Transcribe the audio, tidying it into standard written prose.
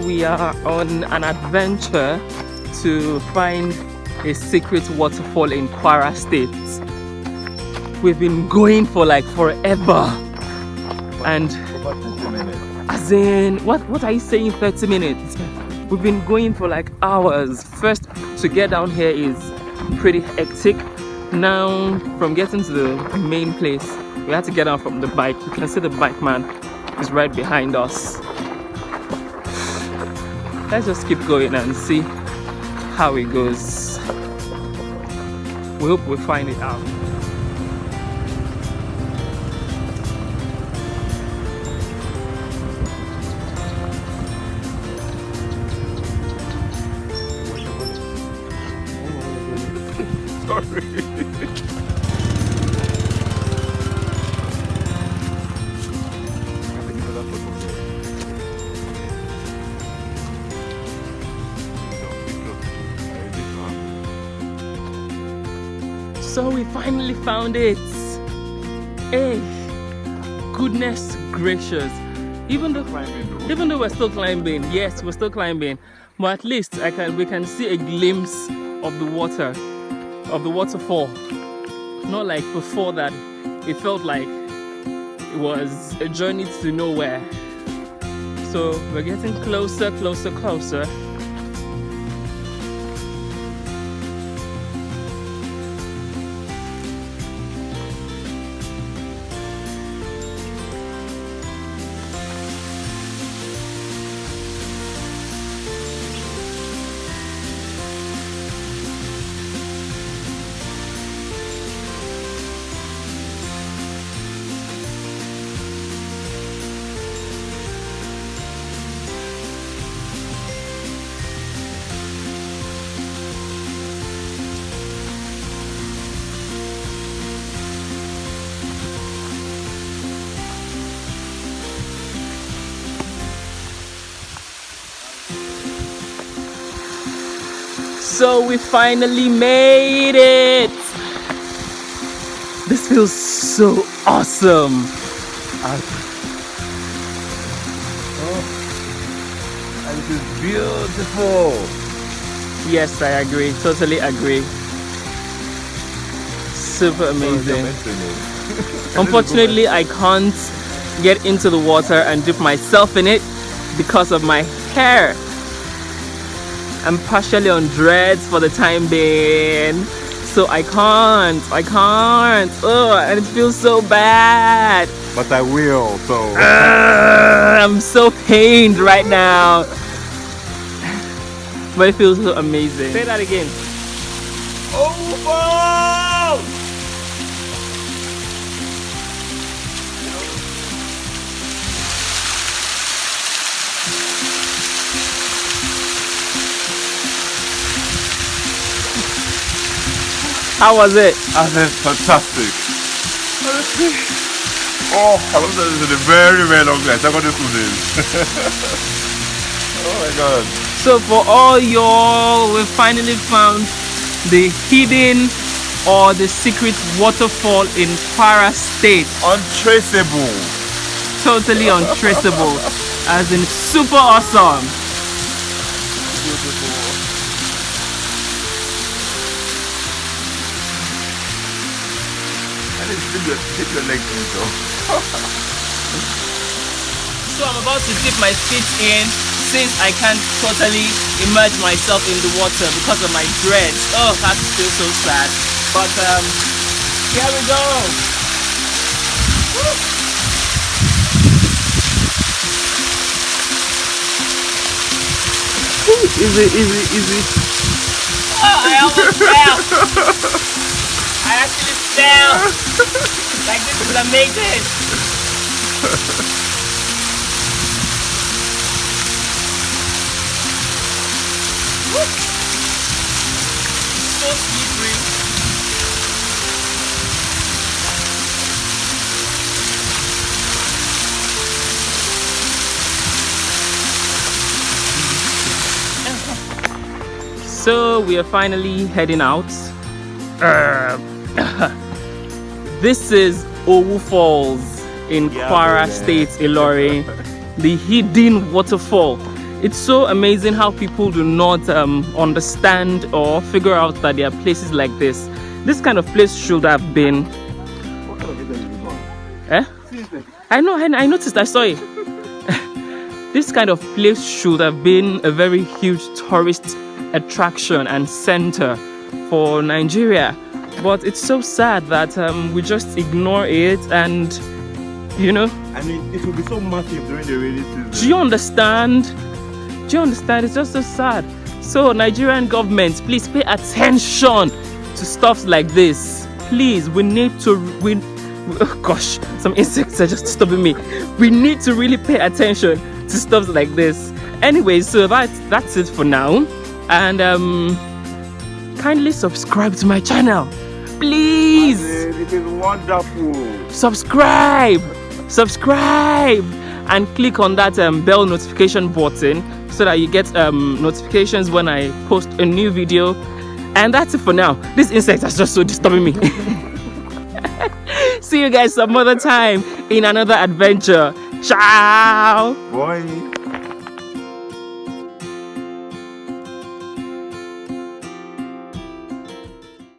we are on an adventure to find a secret waterfall in Kwara State. We've been going for like forever, and as in what are you saying 30 minutes? We've been going for like hours. First, to get down here is pretty hectic. Now from getting to the main place, we had to get out from the bike. You can see the bike man is right behind us. Let's just keep going and see how it goes. We hope we find it out. Sorry. So we finally found it. Hey, goodness gracious. Even though we're still climbing, yes, we're still climbing, but at least we can see a glimpse of the water, of the waterfall. Not like before that, it felt like it was a journey to nowhere. So we're getting closer, closer, closer. So we finally made it! This feels so awesome! And it is beautiful! Yes, I agree, totally agree. Super amazing. Unfortunately, I can't get into the water and dip myself in it because of my hair. I'm partially on dreads for the time being, so I can't. Oh, and it feels so bad. But I will, so. I'm so pained right now. But it feels so amazing. Say that again. Oh! How was it? That's fantastic. Honestly. Oh, I was there in a very, very long night. I got this 2 days. Oh my god. So for all y'all, we finally found the hidden or the secret waterfall in Kwara State. Untraceable. Totally untraceable. As in super awesome. Beautiful. Dip your legs in, though. So I'm about to dip my feet in since I can't totally immerse myself in the water because of my dreads. Oh, that feels so sad. But here we go. Woo. Easy. Oh, I almost fell. I actually fell. Like this is amazing. Woo. So slippery. So we are finally heading out. This is Waterfalls in Kwara State, Ilorin. The hidden waterfall It's so amazing how people do not understand or figure out that there are places like this. This kind of place should have been. What kind of video is this on? Eh? Seriously? I know. I noticed. I saw it. This kind of place should have been a very huge tourist attraction and center for Nigeria. But it's so sad that we just ignore it, and you know. I mean, it will be so massive during the rainy season. Do you understand? Do you understand? It's just so sad. So Nigerian government, please pay attention to stuff like this. Please, we need to. Oh gosh, some insects are just stopping me. We need to really pay attention to stuff like this. Anyway, so that's it for now, and kindly subscribe to my channel, please. It is wonderful. Subscribe, and click on that bell notification button so that you get notifications when I post a new video. And that's it for now. This insect is just so disturbing me. See you guys some other time in another adventure. Ciao. Boy.